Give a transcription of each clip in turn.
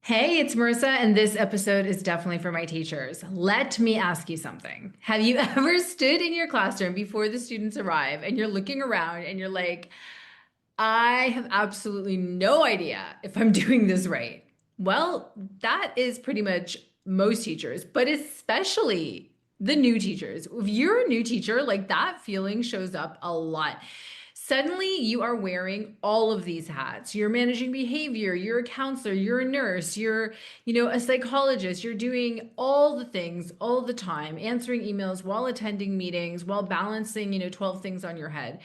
Hey, it's Marissa, and this episode is definitely for my teachers. Let me ask you something. Have you ever stood in your classroom before the students arrive and you're looking around and you're like, I have absolutely no idea if I'm doing this right? Well, that is pretty much most teachers, but especially the new teachers. If you're a new teacher, like that feeling shows up a lot. Suddenly, you are wearing all of these hats. You're managing behavior, you're a counselor, you're a nurse, you're a psychologist. You're doing all the things all the time, answering emails while attending meetings, while balancing 12 things on your head.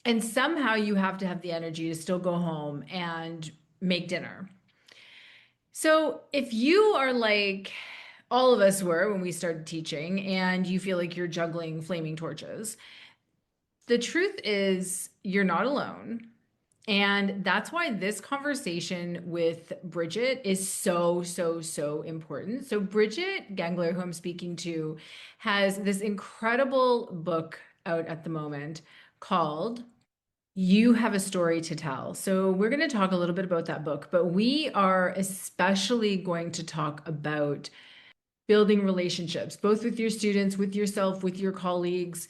And somehow you have to have the energy to still go home and make dinner. So if you are like all of us were when we started teaching and you feel like you're juggling flaming torches, the truth is you're not alone. And that's why this conversation with Bridget is so, so, so important. So, Bridget Gengler, who I'm speaking to, has this incredible book out at the moment called You Have a Story to Tell. So, we're going to talk a little bit about that book, but we are especially going to talk about building relationships, both with your students, with yourself, with your colleagues,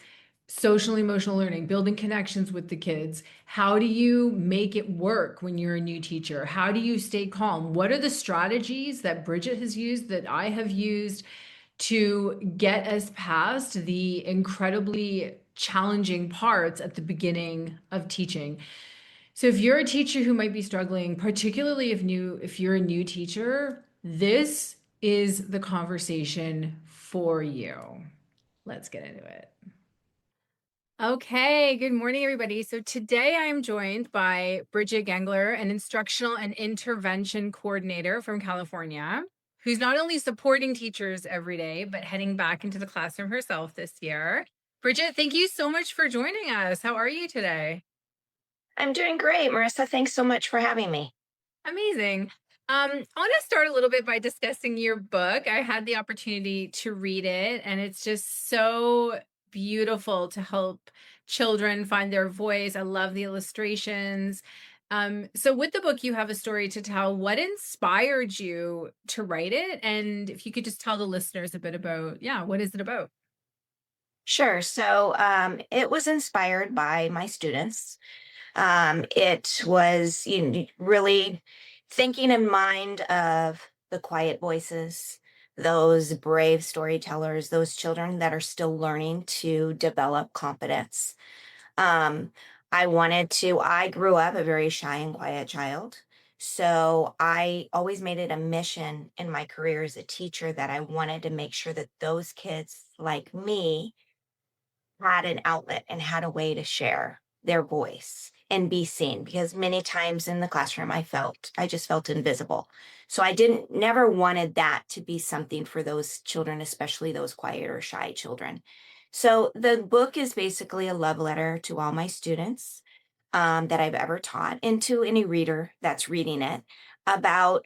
social emotional learning, building connections with the kids. How do you make it work when you're a new teacher? How do you stay calm? What are the strategies that Bridget has used, that I have used to get us past the incredibly challenging parts at the beginning of teaching? So if you're a teacher who might be struggling, particularly if you're a new teacher, this is the conversation for you. Let's get into it. Okay, good morning, everybody. So today I am joined by Bridget Gengler, an instructional and intervention coordinator from California, who's not only supporting teachers every day, but heading back into the classroom herself this year. Bridget, thank you so much for joining us. How are you today? I'm doing great, Marissa. Thanks so much for having me. Amazing. I want to start a little bit by discussing your book. I had the opportunity to read it, and it's just so beautiful to help children find their voice. I love the illustrations. So with the book, you have a story to tell. What inspired you to write it? And if you could just tell the listeners a bit about, yeah, what is it about? Sure. It was inspired by my students. It was really thinking in mind of the quiet voices, those brave storytellers, those children that are still learning to develop confidence. Um, I grew up a very shy and quiet child. So I always made it a mission in my career as a teacher that I wanted to make sure that those kids like me had an outlet and had a way to share their voice and be seen, because many times in the classroom I just felt invisible. So I didn't never wanted that to be something for those children, especially those quiet or shy children. So the book is basically a love letter to all my students that I've ever taught, and to any reader that's reading it, about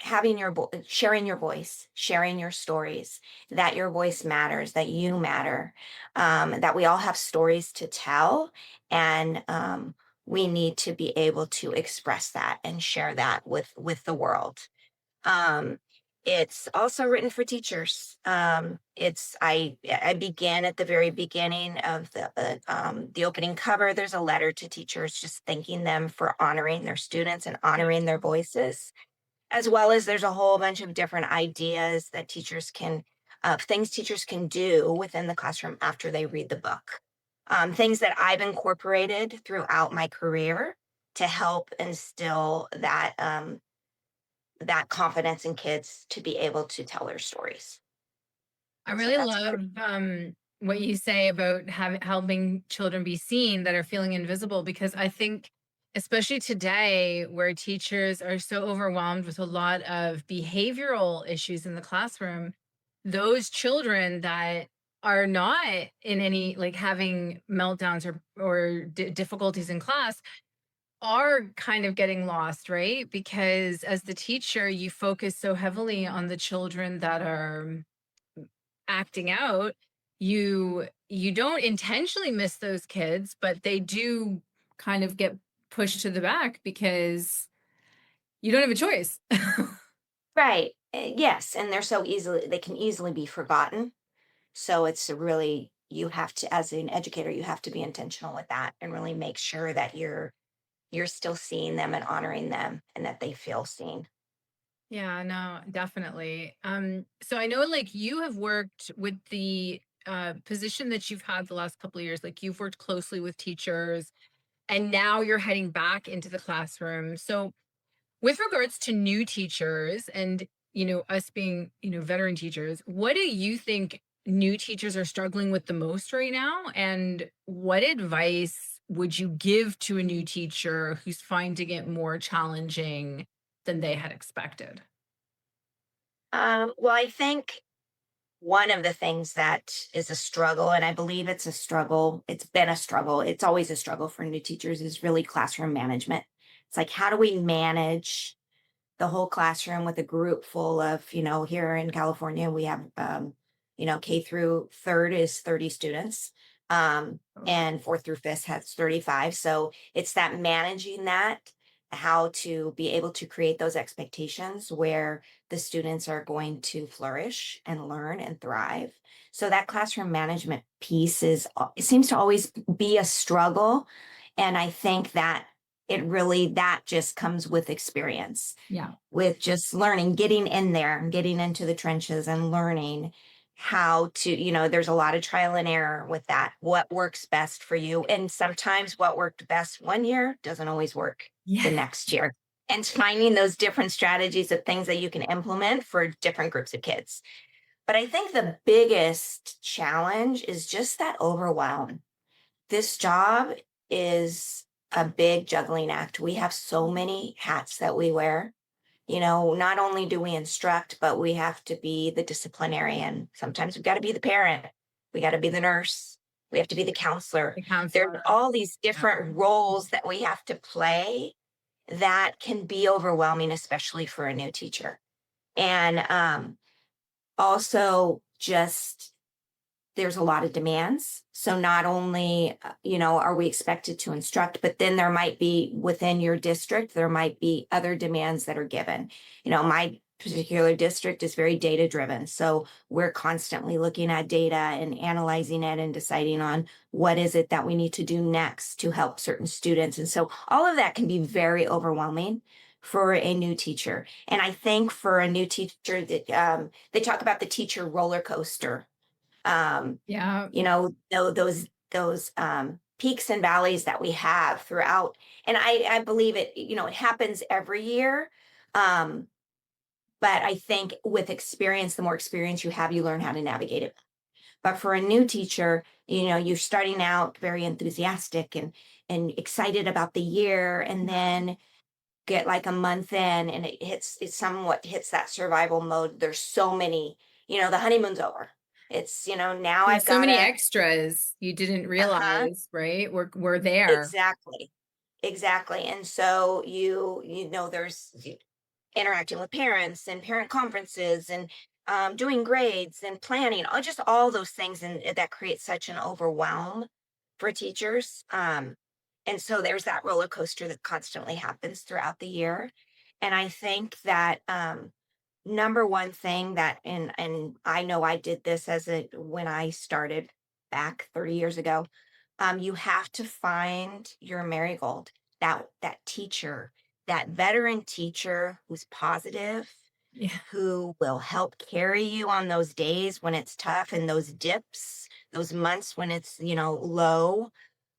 sharing your voice, sharing your stories, that your voice matters, that you matter, that we all have stories to tell, and we need to be able to express that and share that with the world. um, it's also written for teachers. I began at the very beginning of the opening cover. There's a letter to teachers, just thanking them for honoring their students and honoring their voices, as well as there's a whole bunch of different ideas that things teachers can do within the classroom after they read the book. Things that I've incorporated throughout my career to help instill that confidence in kids to be able to tell their stories. I So really that's love what you say about helping children be seen that are feeling invisible, because I think, especially today, where teachers are so overwhelmed with a lot of behavioral issues in the classroom, those children that are not in any like having meltdowns or difficulties in class are kind of getting lost, right? Because as the teacher, you focus so heavily on the children that are acting out. You don't intentionally miss those kids, but they do kind of get pushed to the back because you don't have a choice. Right. Yes, and they can easily be forgotten. So it's a really, you have to, as an educator, you have to be intentional with that and really make sure that you're still seeing them and honoring them and that they feel seen. Yeah, no, definitely. So I know like you have worked with the position that you've had the last couple of years, like you've worked closely with teachers and now you're heading back into the classroom. So with regards to new teachers and, us being, veteran teachers, what do you think new teachers are struggling with the most right now? And what advice would you give to a new teacher who's finding it more challenging than they had expected? Well, I think one of the things that is a struggle, and I believe it's a struggle, it's been a struggle, it's always a struggle for new teachers, is really classroom management. It's like, how do we manage the whole classroom with a group full of, here in California, we have, K through third is 30 students, and fourth through fifth has 35. So it's that managing that, how to be able to create those expectations where the students are going to flourish and learn and thrive. So that classroom management piece it seems to always be a struggle. And I think that that just comes with experience, Yeah. with just learning, getting in there, getting into the trenches and learning how to, there's a lot of trial and error with that. What works best for you? And sometimes what worked best one year doesn't always work the Yeah. next year. And finding those different strategies of things that you can implement for different groups of kids. But I think the biggest challenge is just that overwhelm. This job is a big juggling act. We have so many hats that we wear. Not only do we instruct, but we have to be the disciplinarian. Sometimes we've got to be the parent. We got to be the nurse. We have to be the counselor. The There are counselor. all these Yeah. different roles that we have to play that can be overwhelming, especially for a new teacher. And also just there's a lot of demands. So not only, are we expected to instruct, but then there might be within your district, there might be other demands that are given. My particular district is very data driven. So we're constantly looking at data and analyzing it and deciding on what is it that we need to do next to help certain students. And so all of that can be very overwhelming for a new teacher. And I think for a new teacher that they talk about the teacher roller coaster, um, Yeah. those peaks and valleys that we have throughout. And I believe it, it happens every year. Um, but I think with experience, the more experience you have, you learn how to navigate it. But for a new teacher, you're starting out very enthusiastic and excited about the year, and then get like a month in and it somewhat hits that survival mode. There's so many, the honeymoon's over. It's, now There's I've so got many to, extras you didn't uh-huh, realize, right? We're there. exactly. Exactly. And so there's interacting with parents and parent conferences and doing grades and planning, just all those things. And that creates such an overwhelm for teachers. And so there's that roller coaster that constantly happens throughout the year. And I think that number one thing that, and I know I did this when I started back 30 years ago, you have to find your marigold, that teacher, that veteran teacher who's positive, Yeah. who will help carry you on those days when it's tough and those dips, those months when it's, low,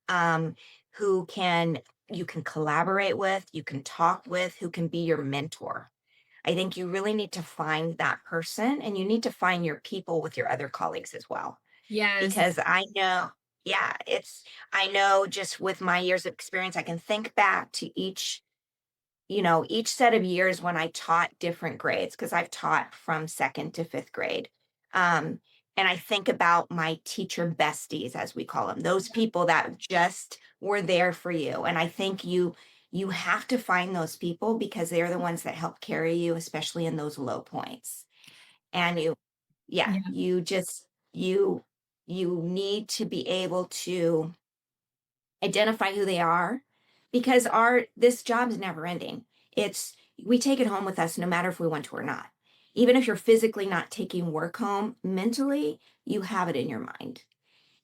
um, who can you can collaborate with, you can talk with, who can be your mentor. I think you really need to find that person, and you need to find your people with your other colleagues as well. Yes. Because I know, yeah, I know just with my years of experience, I can think back to each set of years when I taught different grades, because I've taught from second to fifth grade. Um, and I think about my teacher besties, as we call them, those people that just were there for you. And I think you have to find those people because they're the ones that help carry you, especially in those low points. And yeah, Yeah. you need to be able to identify who they are, because our this job's never ending. It's we take it home with us no matter if we want to or not. Even if you're physically not taking work home, mentally, you have it in your mind.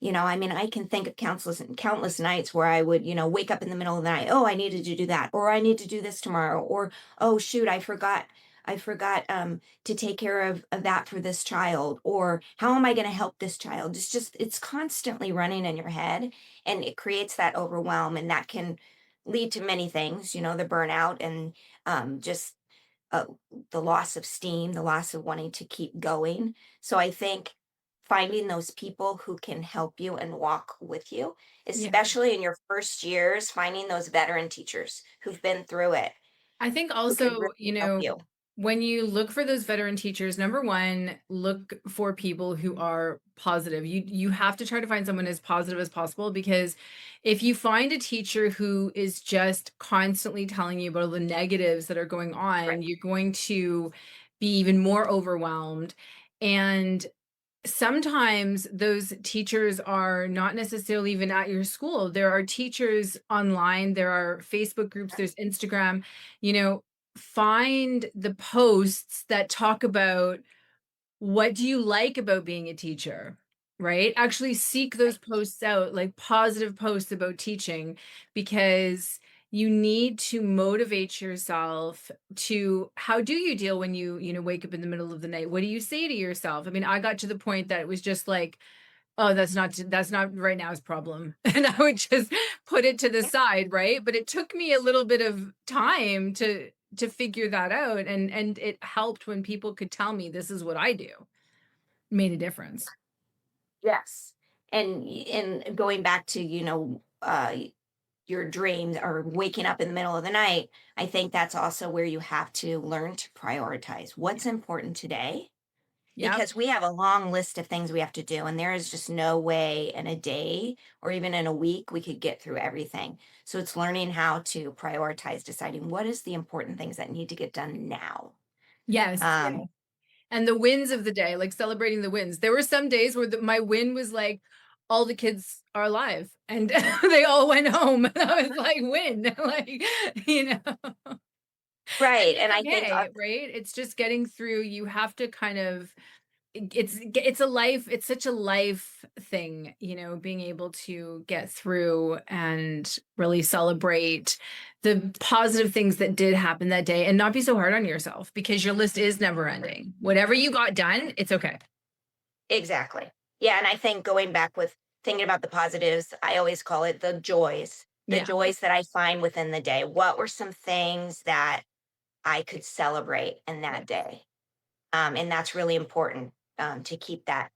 I mean, I can think of countless nights where I would, wake up in the middle of the night. Oh, I needed to do that, or I need to do this tomorrow, or oh shoot, I forgot to take care of that for this child, or how am I going to help this child? It's constantly running in your head, and it creates that overwhelm, and that can lead to many things. The burnout and just uh, the loss of steam, the loss of wanting to keep going. So I think finding those people who can help you and walk with you, Yeah. especially in your first years, finding those veteran teachers who've been through it, I think who could also, really help you. when you look for those veteran teachers, number one, look for people who are positive. You have to try to find someone as positive as possible, because if you find a teacher who is just constantly telling you about all the negatives that are going Right. on, you're going to be even more overwhelmed. And sometimes those teachers are not necessarily even at your school. There are teachers online, there are Facebook groups, there's Instagram, you know, find the posts that talk about what do you like about being a teacher, right? Actually seek those posts out, like positive posts about teaching, because you need to motivate yourself to, how do you deal when you wake up in the middle of the night? What do you say to yourself? I mean, I got to the point that it was just like, oh, that's not right now's problem. And I would just put it to the Yeah. side, right? But it took me a little bit of time to figure that out. And it helped when people could tell me this is what I do. Made a difference. Yes. And going back to, your dreams or waking up in the middle of the night, I think that's also where you have to learn to prioritize what's important today, Yep. because we have a long list of things we have to do, and there is just no way in a day or even in a week we could get through everything. So it's learning how to prioritize, deciding what is the important things that need to get done now. Yes. Yeah. um And the wins of the day, like celebrating the wins. There were some days where my win was like, all the kids are alive and they all went home. And I was like, win. Like, you know. And right, and it's I think okay, right? It's just getting through. You have to kind of, it's such a life thing, being able to get through and really celebrate the positive things that did happen that day and not be so hard on yourself, because your list is never ending. Whatever you got done, it's okay. exactly. Yeah, and I think going back with thinking about the positives, I always call it the Yeah. joys that I find within the day. What were some things that I could celebrate in that day? And that's really important, to keep that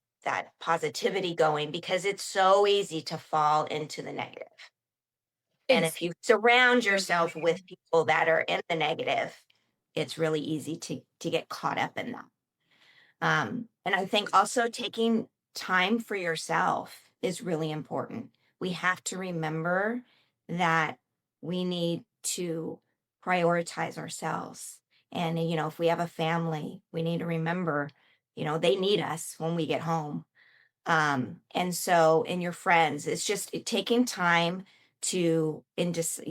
positivity going, because it's so easy to fall into the negative. And if you surround yourself Exactly. with people that are in the negative, it's really easy to get caught up in that. And I think also taking time for yourself is really important. We have to remember that we need to prioritize ourselves. And, if we have a family, we need to remember, they need us when we get home. And so, and your friends, it's just taking time to, and just,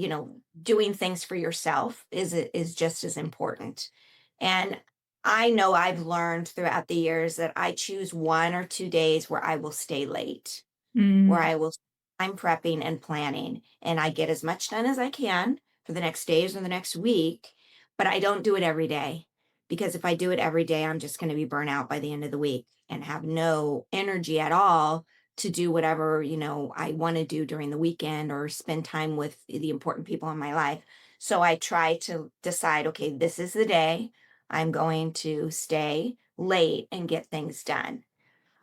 doing things for yourself is just as important. And I know I've learned throughout the years that I choose 1 or 2 days where I will stay late, where Mm, I'm prepping and planning, and I get as much done as I can for the next days or the next week, but I don't do it every day, because if I do it every day, I'm just going to be burnt out by the end of the week and have no energy at all to do whatever, I want to do during the weekend or spend time with the important people in my life. So I try to decide, okay, this is the day I'm going to stay late and get things done.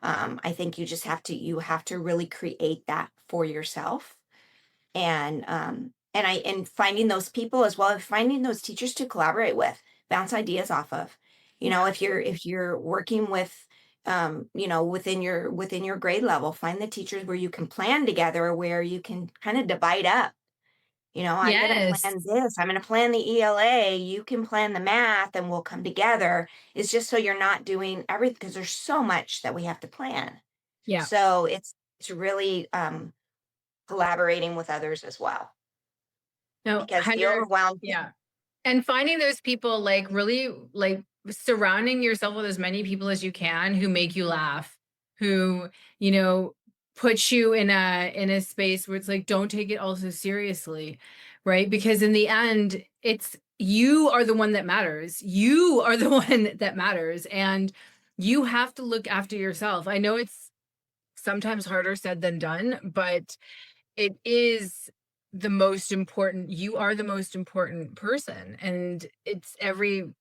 I think you have to really create that for yourself, and finding those people as well, as finding those teachers to collaborate with, bounce ideas off of. yeah. If you're working with, within your grade level, find the teachers where you can plan together, where you can kind of divide up. I'm going to Yes. plan this. I'm going to plan the ELA. You can plan the math, and we'll come together. It's just so you're not doing everything, because there's so much that we have to plan. Yeah. So it's really, collaborating with others as well, No, because the 100. overwhelm. Yeah. And finding those people, like, really, like, surrounding yourself with as many people as you can who make you laugh, who, you know, put you in a space where it's like, don't take it all so seriously, right? Because in the end, it's you are the one that matters. You are the one that matters, and you have to look after yourself. I know it's sometimes harder said than done, but it is the most important. You are the most important person, and it's every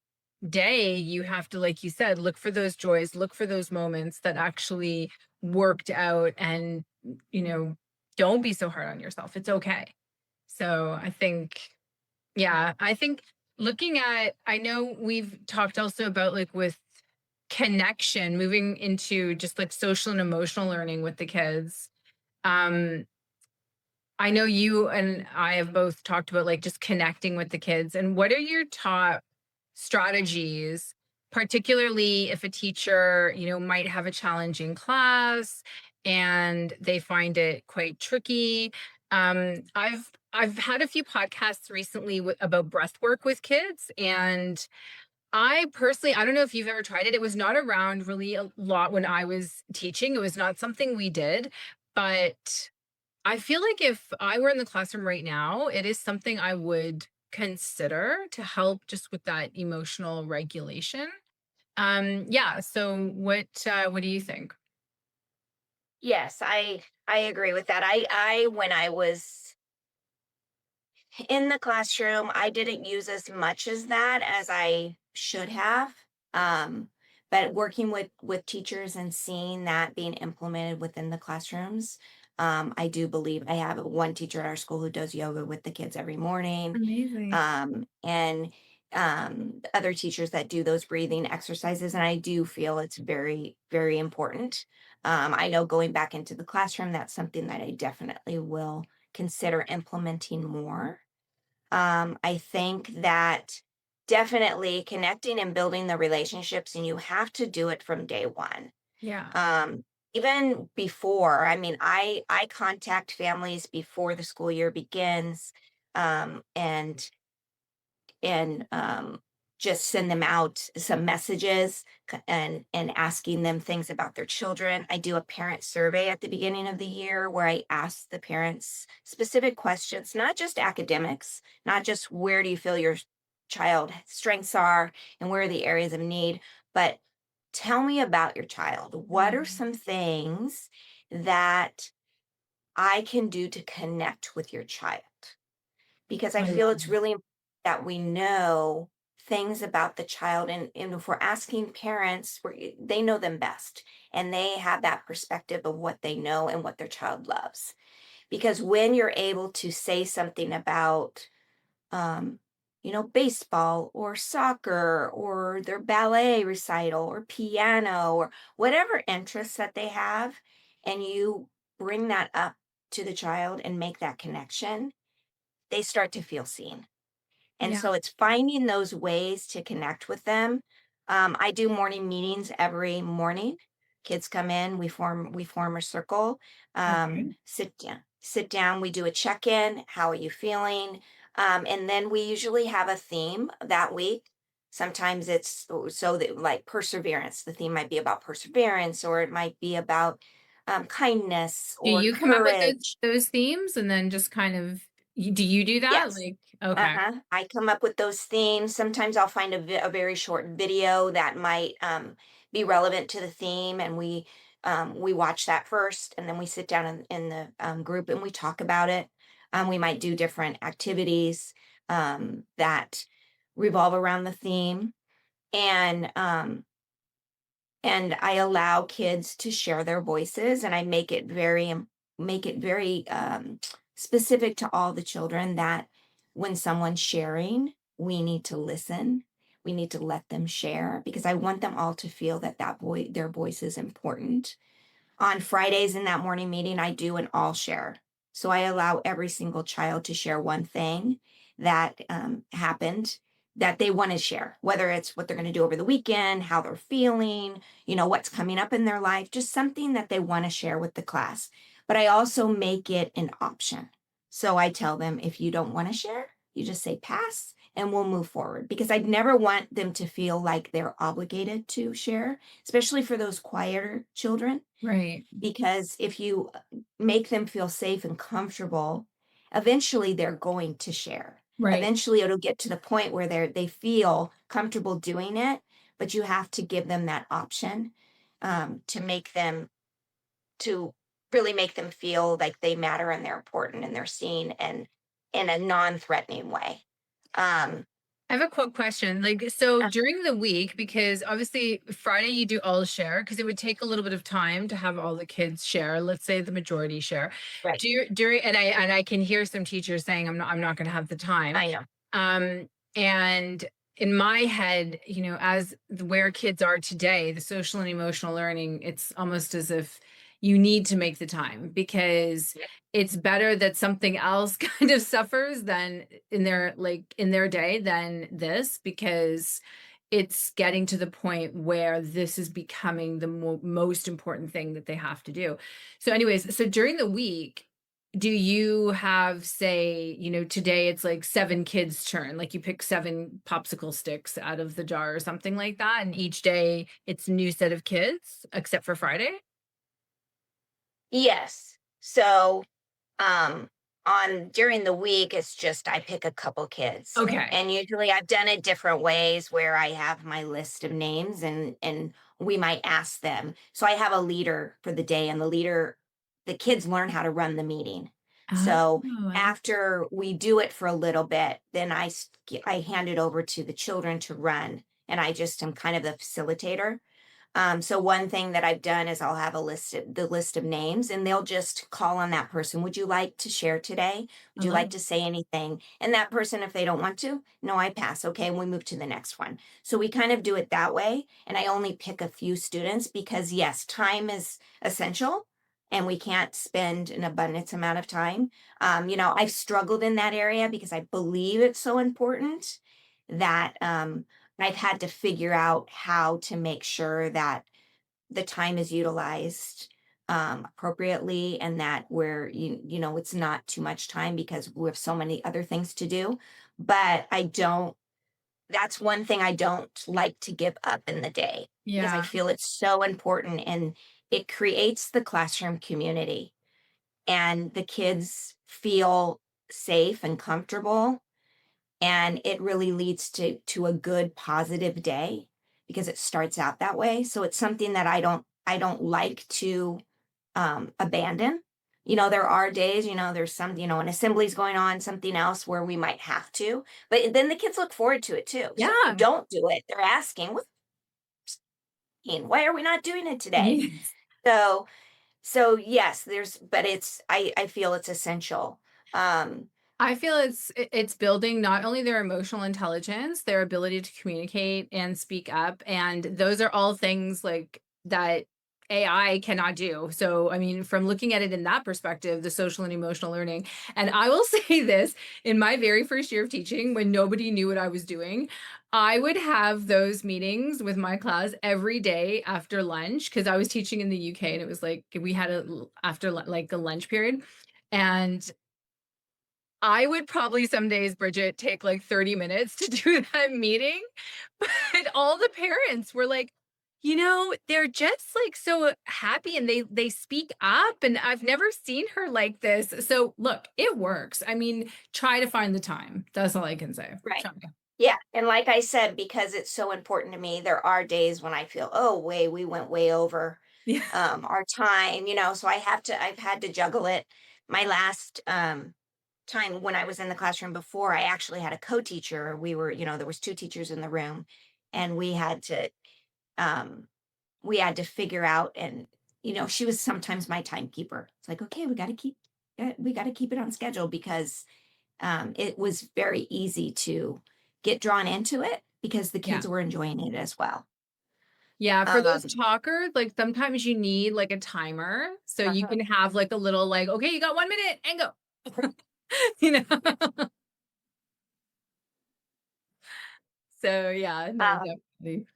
day you have to, like you said, look for those joys, look for those moments that actually worked out, and you know, don't be so hard on yourself. It's okay. So I think, yeah, I think looking at, I know we've talked also about, like, with connection, moving into just like social and emotional learning with the kids. um I know you and I have both talked about, like, just connecting with the kids. And what are your top strategies, particularly if a teacher, might have a challenging class and they find it quite tricky? I've had a few podcasts recently about breath work with kids, and I personally, I don't know if you've ever tried it. It was not around really a lot when I was teaching. It was not something we did, but I feel like if I were in the classroom right now, it is something I would consider to help just with that emotional regulation. Yeah, so what do you think? Yes, I agree with that. I when I was in the classroom, I didn't use as much as that as I should have. Um, but working with teachers and seeing that being implemented within the classrooms, I do believe I have one teacher at our school who does yoga with the kids every morning, Amazing. and other teachers that do those breathing exercises. And I do feel it's very, very important. I know going back into the classroom, that's something that I definitely will consider implementing more. I think that definitely connecting and building the relationships, and you have to do it from day one. Yeah. Um, Even before, I mean, I contact families before the school year begins, um, and and just send them out some messages, and asking them things about their children. I do a parent survey at the beginning of the year where I ask the parents specific questions, not just academics, not just where do you feel your child strengths are and where are the areas of need, but tell me about your child. What are Mm, some things that I can do to connect with your child? Because I I feel love it's it. really important that we know things about the child, and if we're asking parents, they know them best, and they have that perspective of what they know and what their child loves. Because when you're able to say something about um, baseball or soccer or their ballet recital or piano or whatever interests that they have, and you bring that up to the child and make that connection, they start to feel seen. And Yeah. so it's finding those ways to connect with them. I do morning meetings every morning. Kids come in, we form a circle, Okay. sit down, we do a check-in. How are you feeling? And then we usually have a theme that week. Sometimes it's so that like perseverance. The theme might be about perseverance, or it might be about kindness Do or you come up with courage. those themes and then just kind of, do you do that? Yes. Like, okay. Uh-huh. I come up with those themes. Sometimes I'll find a very short video that might be relevant to the theme, and we watch that first, and then we sit down in the group and we talk about it. We might do different activities that revolve around the theme, and I allow kids to share their voices, and I make it very specific to all the children that when someone's sharing, we need to listen. We need to let them share because I want them all to feel that their voice is important. On Fridays in that morning meeting, I do an all share. So I allow every single child to share one thing that happened that they want to share, whether it's what they're going to do over the weekend, how they're feeling, what's coming up in their life, just something that they want to share with the class. But I also make it an option. So I tell them if you don't want to share, you just say pass, and we'll move forward, because I'd never want them to feel like they're obligated to share, especially for those quieter children. Right. Because if you make them feel safe and comfortable, eventually they're going to share. Right. Eventually it'll get to the point where they feel comfortable doing it, but you have to give them that option, to make them to really make them feel like they matter and they're important and they're seen, and in a non-threatening way. Um, I have a quick question. Like, so uh, during the week, because obviously Friday you do all share, because it would take a little bit of time to have all the kids share. Let's say the majority share. right. Do you during and I can hear some teachers saying I'm not going to have the time. I know. Um, and in my head, as where kids are today, the social and emotional learning, it's almost as if you need to make the time because Yeah. it's better that something else kind of suffers than in their day than this, because it's getting to the point where this is becoming the most important thing that they have to do. So anyways, so during the week, do you have, say, today it's like 7 kids turn, like you pick 7 popsicle sticks out of the jar or something like that, and each day it's a new set of kids except for Friday? Yes. So, um, on during the week, it's just I pick a couple kids. Okay. And usually I've done it different ways where I have my list of names, and we might ask them. So I have a leader for the day, and the kids learn how to run the meeting. Oh, So I like. after we do it for a little bit, then I hand it over to the children to run, and I just am kind of the facilitator. So one thing that I've done is I'll have the list of names, and they'll just call on that person. Would you like to share today? I Would you love like it. to say anything? And that person, if they don't want to, no, I pass. Okay, and we move to the next one. So we kind of do it that way. And I only pick a few students because yes, time is essential, and we can't spend an abundance amount of time. I've struggled in that area because I believe it's so important that I've had to figure out how to make sure that the time is utilized appropriately, and that where it's not too much time because we have so many other things to do. But I don't. That's one thing I don't like to give up in the day, because I Yeah. feel it's so important, and it creates the classroom community, and the kids feel safe and comfortable, and it really leads to a good positive day because it starts out that way. So it's something that I don't like to abandon. There are days, there's some, an assembly's going on, something else where we might have to, but then the kids look forward to it too. So if you Yeah. don't do it, they're asking, why are we not doing it today? Yes. So so yes, but I feel it's essential. Um I feel it's building not only their emotional intelligence, their ability to communicate and speak up, and those are all things like that AI cannot do. So, I mean, from looking at it in that perspective, the social and emotional learning. And I will say this, in my very first year of teaching, when nobody knew what I was doing, I would have those meetings with my class every day after lunch because I was teaching in the UK and it was like we had after like a lunch period. And I would probably some days, Bridget, take like 30 minutes to do that meeting. But all the parents were like, they're just like so happy and they speak up and I've never seen her like this. So look, it works. I mean, try to find the time. That's all I can say. right. Try. Yeah, and like I said, because it's so important to me, there are days when I feel, oh, we went way over Yeah. our time, so I've had to juggle it. My last time when I was in the classroom before, I actually had a co-teacher. There was two teachers in the room, and um we had to figure out, and she was sometimes my timekeeper. It's like, okay, we got to keep it on schedule, because it was very easy to get drawn into it because the Yeah. kids were enjoying it as well. Yeah. For those Um, talkers, like sometimes you need like a timer. So you uh-huh. can have like a little like, okay, you got 1 minute and go. you Yeah. know? So yeah, no, Um, definitely.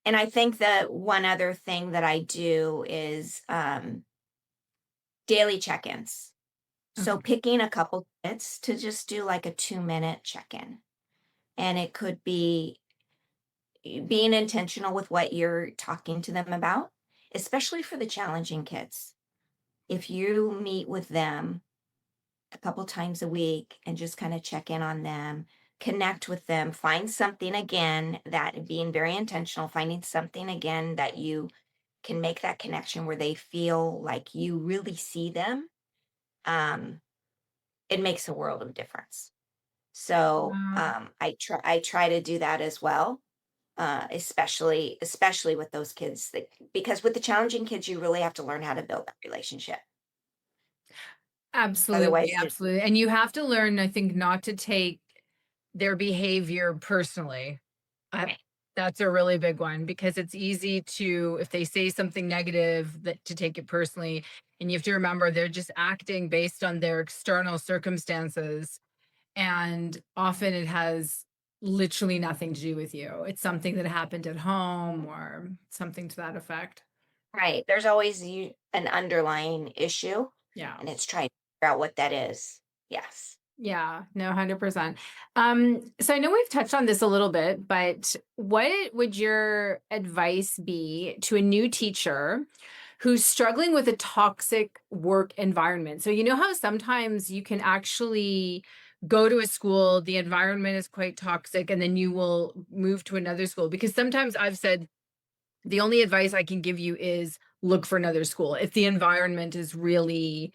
and I think that one other thing that I do is daily check ins. So Okay. picking a couple minutes to just do like a 2-minute check in. And it could be being intentional with what you're talking to them about, especially for the challenging kids. If you meet with them a couple times a week and just kind of check in on them, connect with them, find something again that being very intentional, finding something again that you can make that connection where they feel like you really see them. Um, it makes a world of difference. So Wow. I try to do that as well, especially with those kids that, because with the challenging kids you really have to learn how to build that relationship. Absolutely, Otherwise, absolutely. And you have to learn, I think, not to take their behavior personally. I, right, that's a really big one because it's easy to, if they say something negative, that to take it personally. And you have to remember they're just acting based on their external circumstances. And often it has literally nothing to do with you. It's something that happened at home or something to that effect. right. There's always an underlying issue, Yeah. and it's trying to figure out what that is. Yes. Yeah, no, 100%. So I know we've touched on this a little bit, but what would your advice be to a new teacher who's struggling with a toxic work environment? So you know how sometimes you can actually go to a school, the environment is quite toxic, and then you will move to another school. Because sometimes I've said the only advice I can give you is look for another school if the environment is really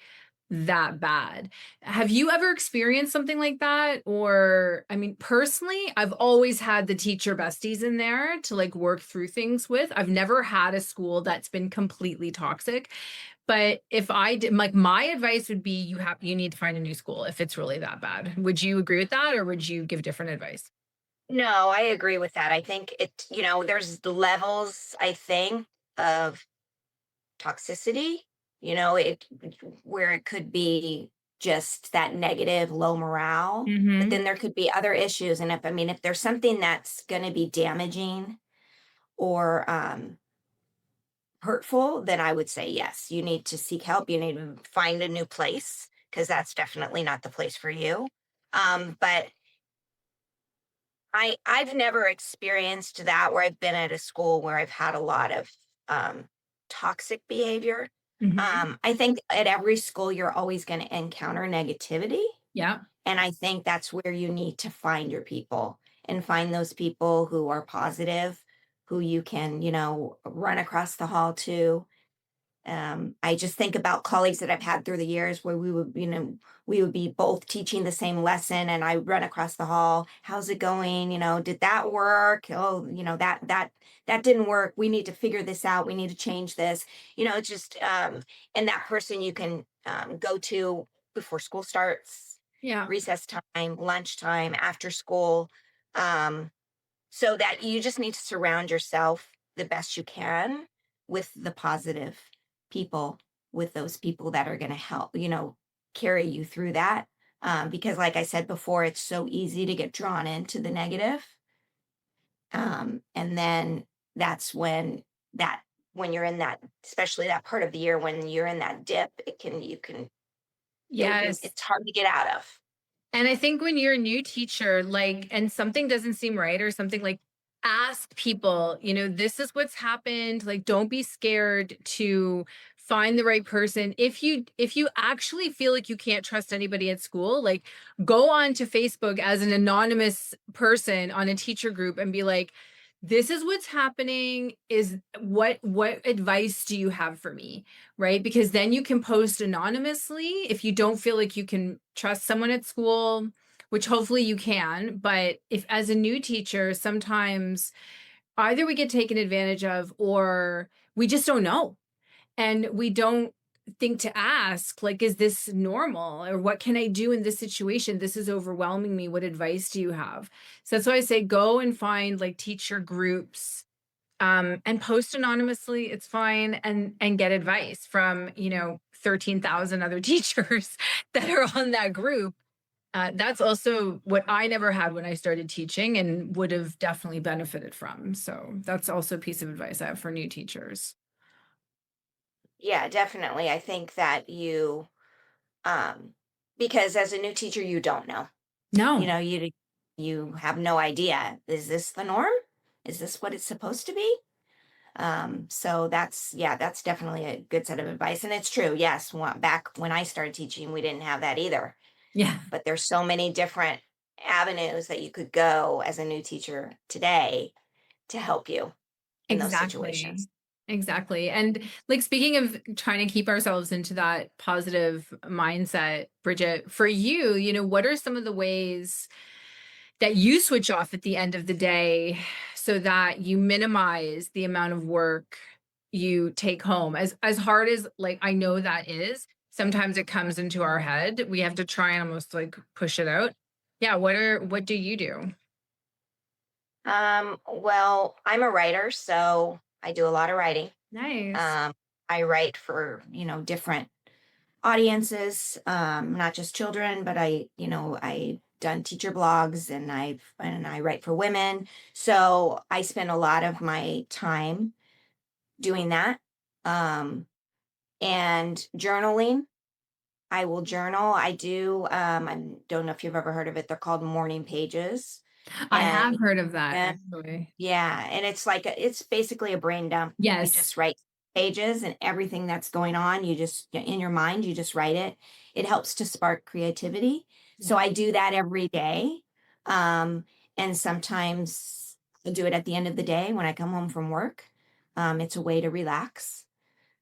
that bad. Have you ever experienced something like that? Or, I mean, personally, I've always had the teacher besties in there to like work through things with. I've never had a school that's been completely toxic. But if I did, like, my advice would be you need to find a new school if it's really that bad. Would you agree with that or would you give different advice? No, I agree with that. I think there's levels, I think, of toxicity, where it could be just that negative, low morale. But Hmm. then there could be other issues. And if there's something that's going to be damaging or hurtful, then I would say yes, you need to seek help. You need to find a new place because that's definitely not the place for you. But I've never experienced that where I've been at a school where I've had a lot of um, toxic behavior. Hmm. I think at every school you're always going to encounter negativity, Yeah. and I think that's where you need to find your people and find those people who are positive, who you can run across the hall to. I just think about colleagues that I've had through the years where we would be both teaching the same lesson and I run across the hall. How's it going? Did that work? Oh, that didn't work. We need to figure this out. We need to change this. It's just and that person you can go to before school starts, Yeah. recess time, lunchtime, after school. Um, so that you just need to surround yourself the best you can with the positive people, with those people that are going to help, carry you through that. Because, like I said before, it's so easy to get drawn into the negative. And then that's when you're in that, especially that part of the year when you're in that dip, Yes. it's hard to get out of. And I think when you're a new teacher, like, and something doesn't seem right or something, like, ask people, this is what's happened. Like, don't be scared to find the right person. If you actually feel like you can't trust anybody at school, like, go on to Facebook as an anonymous person on a teacher group and be like, this is what's happening. Is what advice do you have for me? Right? Because then you can post anonymously if you don't feel like you can trust someone at school, which hopefully you can. But if, as a new teacher, sometimes either we get taken advantage of or we just don't know. And we don't think to ask, like, is this normal? Or what can I do in this situation? This is overwhelming me. What advice do you have? So that's why I say go and find like teacher groups, and post anonymously, it's fine, and get advice from 13,000 other teachers that are on that group. That's also what I never had when I started teaching and would have definitely benefited from. So that's also a piece of advice I have for new teachers. Yeah, definitely. I think that um because as a new teacher you don't know. No. You you have no idea. Is this the norm? Is this what it's supposed to be? So that's, yeah, that's definitely a good set of advice. And it's true. Yes. Back when I started teaching, we didn't have that either. Yeah, But there's so many different avenues that you could go as a new teacher today to help you in those exactly. situations. Exactly. And like speaking of trying to keep ourselves into that positive mindset, Bridget, for you, what are some of the ways that you switch off at the end of the day so that you minimize the amount of work you take home? As hard as like I know that is, sometimes it comes into our head. We have to try and almost like push it out. Yeah, what do you do? Well, I'm a writer, so I do a lot of writing. Nice. Um, I write for, different audiences, not just children, but I done teacher blogs, and I write for women. So I spend a lot of my time doing that. Um, and journaling. I will journal. I do. I don't know if you've ever heard of it. They're called morning pages, I have and heard of that and actually. yeah, and it's like it's basically a brain dump. You Yes. just write pages and everything that's going on. You just in your mind, you just write it. It helps to spark creativity. So Yeah. I do that every day, um, and sometimes I do it at the end of the day when I come home from work. It's a way to relax.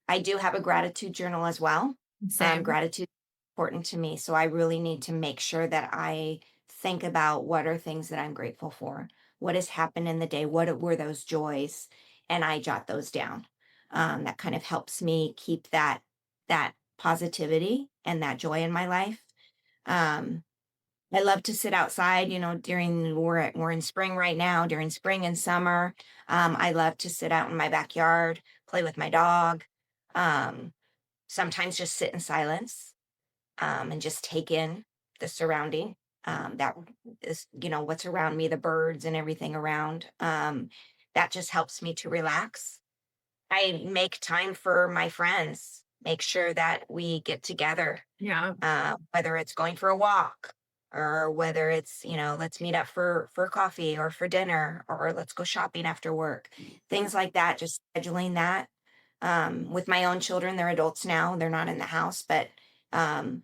I do have a gratitude journal as well. Same. Gratitude is important to me. So I really need to make sure that I think about what are things that I'm grateful for. What has happened in the day? Were those joys? And I jot those down. That kind of helps me keep that positivity and that joy in my life. Um, I love to sit outside, during we're in spring right now, during spring and summer. I love to sit out in my backyard, play with my dog. Um, Sometimes just sit in silence, and just take in the surrounding. That is, what's around me, the birds and everything around. That just helps me to relax. I make time for my friends, make sure that we get together, Yeah. whether it's going for a walk or whether it's, let's meet up for coffee or for dinner or let's go shopping after work. Things like that, just scheduling that. With my own children, they're adults now, they're not in the house, but um,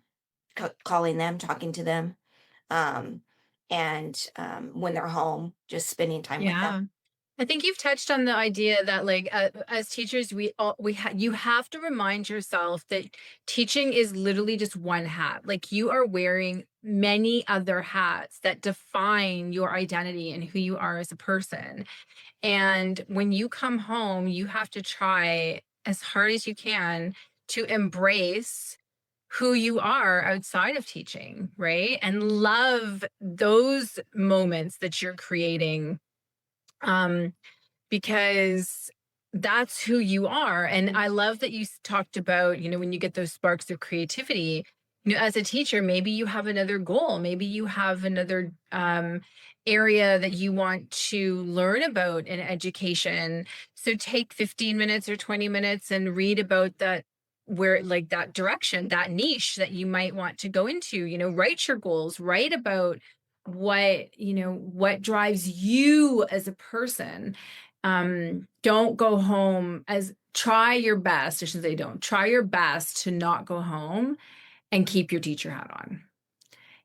calling them, talking to them, um, and when they're home, just spending time with them. Yeah. I think you've touched on the idea that like as teachers you have to remind yourself that teaching is literally just one hat. Like you are wearing many other hats that define your identity and who you are as a person. And when you come home, you have to try as hard as you can to embrace who you are outside of teaching, right? And love those moments that you're creating. Um, because that's who you are. And I love that you talked about, when you get those sparks of creativity, as a teacher, maybe you have another goal, maybe you have another area that you want to learn about in education. So take 15 minutes or 20 minutes and read about that where like that direction, that niche that you might want to go into, write your goals, write about what drives you as a person. Don't go home as try your best. I should say don't try your best to not go home and keep your teacher hat on.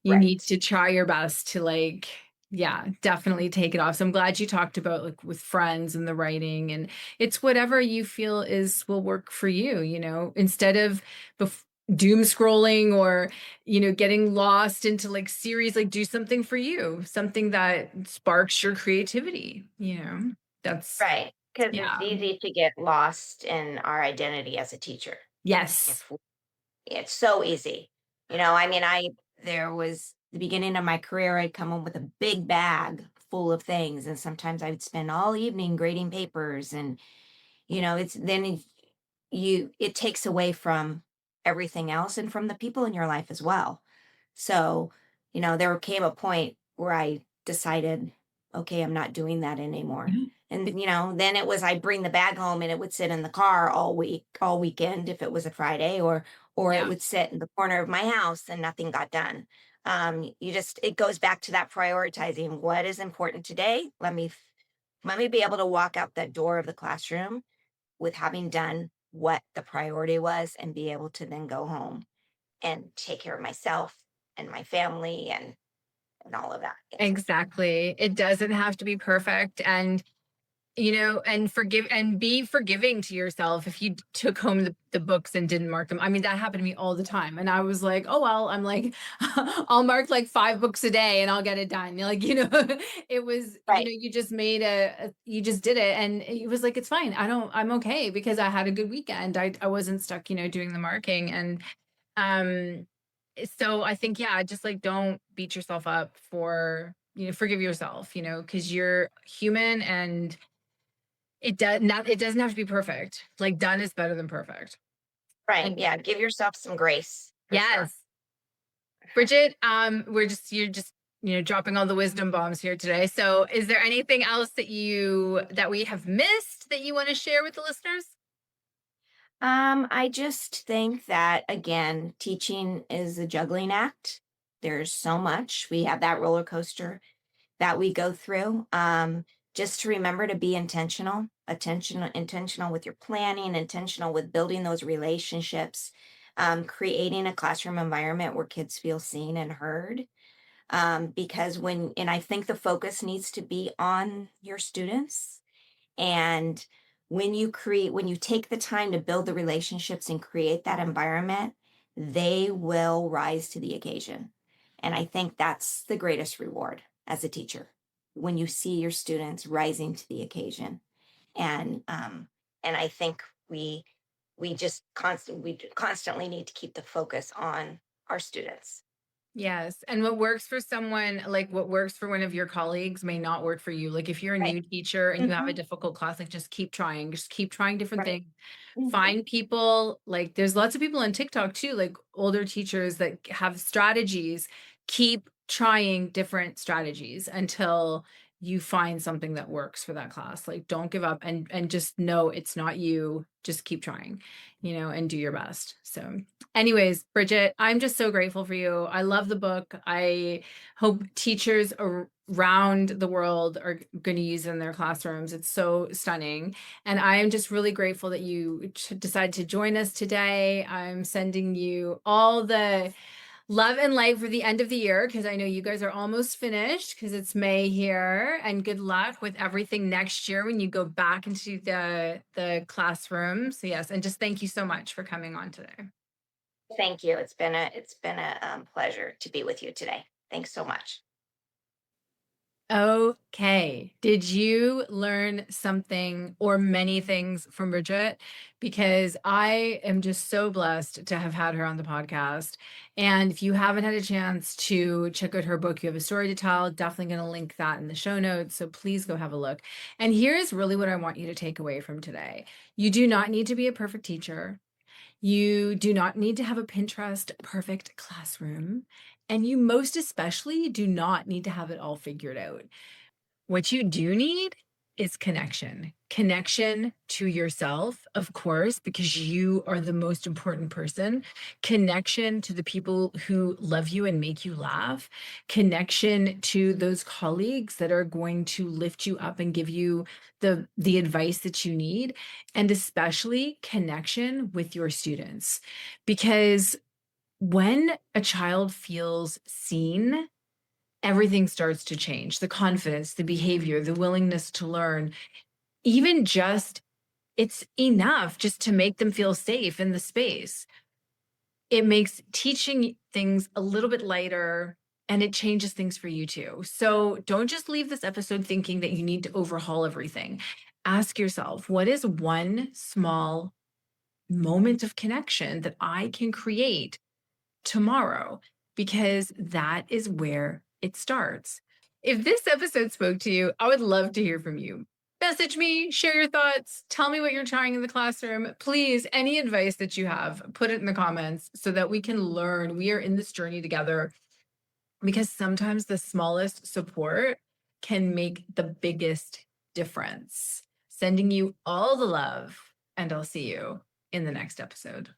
You need Right. to try your best to like, yeah, definitely take it off. So I'm glad you talked about like with friends and the writing, and it's whatever you feel is will work for you, instead of doom scrolling or, getting lost into like series, like do something for you, something that sparks your creativity, that's, Right. Because it's yeah. easy to get lost in our identity as a teacher. Yes. If It's so easy. I mean, there was the beginning of my career, I'd come home with a big bag full of things. And sometimes I would spend all evening grading papers. And, it's then it takes away from everything else and from the people in your life as well. So, there came a point where I decided, okay, I'm not doing that anymore. Yeah. And, then it was I bring the bag home and it would sit in the car all week, all weekend if it was a Friday, or it Yeah. would sit in the corner of my house and nothing got done. It goes back to that prioritizing what is important today. Let me be able to walk out that door of the classroom with having done what the priority was and be able to then go home and take care of myself and my family and all of that. Yes. Exactly. It doesn't have to be perfect. And and forgive and be forgiving to yourself if you took home the books and didn't mark them. I mean, that happened to me all the time. And I was like, oh, well, I'm like, I'll mark like 5 books a day and I'll get it done. Like, it was, Right. you just made you just did it. And it was like, it's fine. I'm okay because I had a good weekend. I wasn't stuck, doing the marking. And, um, so I think, yeah, just like don't beat yourself up forgive yourself, because you're human and it doesn't have to be perfect. Like done is better than perfect. Right. And Yeah. Give yourself some grace for sure. yes, Bridget, you're just, dropping all the wisdom bombs here today. So is there anything else that we have missed that you want to share with the listeners? I just think that again, teaching is a juggling act. There's so much. We have that roller coaster that we go through. Just to remember to be intentional with your planning, intentional with building those relationships, creating a classroom environment where kids feel seen and heard. Because and I think the focus needs to be on your students. And when you take the time to build the relationships and create that environment, they will rise to the occasion. And I think that's the greatest reward as a teacher when you see your students rising to the occasion. And I think we constantly need to keep the focus on our students. Yes. And what works for one of your colleagues may not work for you. Like if you're a Right. new teacher and you have a Hmm. difficult class, like just keep trying. Just keep trying different Right. things. Hmm. Find people, like there's lots of people on TikTok too, like older teachers that have strategies. Keep trying different strategies until you find something that works for that class. Like don't give up and just know it's not you. Just keep trying, and do your best. So anyways, Bridget, I'm just so grateful for you. I love the book. I hope teachers around the world are going to use it in their classrooms. It's so stunning. And I am just really grateful that you decided to join us today. I'm sending you all the love and light for the end of the year because I know you guys are almost finished because it's May here. And good luck with everything next year when you go back into the classroom. So yes, and just thank you so much for coming on today. Thank you. It's been a pleasure to be with you today. Thanks so much. Okay. Did you learn something or many things from Bridget? Because I am just so blessed to have had her on the podcast. And if you haven't had a chance to check out her book, You Have a Story to Tell, definitely going to link that in the show notes. So please go have a look. And here's really what I want you to take away from today. You do not need to be a perfect teacher. You do not need to have a Pinterest perfect classroom. And you most especially do not need to have it all figured out. What you do need is connection to yourself, of course, because you are the most important person, connection to the people who love you and make you laugh, connection to those colleagues that are going to lift you up and give you the advice that you need, and especially connection with your students. Because when a child feels seen, everything starts to change. The confidence, the behavior, the willingness to learn, even just it's enough just to make them feel safe in the space. It makes teaching things a little bit lighter and it changes things for you too. So don't just leave this episode thinking that you need to overhaul everything. Ask yourself, what is one small moment of connection that I can create tomorrow, because that is where it starts. If this episode spoke to you, I would love to hear from you. Message me, share your thoughts, tell me what you're trying in the classroom. Please, any advice that you have, put it in the comments so that we can learn. We are in this journey together because sometimes the smallest support can make the biggest difference. Sending you all the love, and I'll see you in the next episode.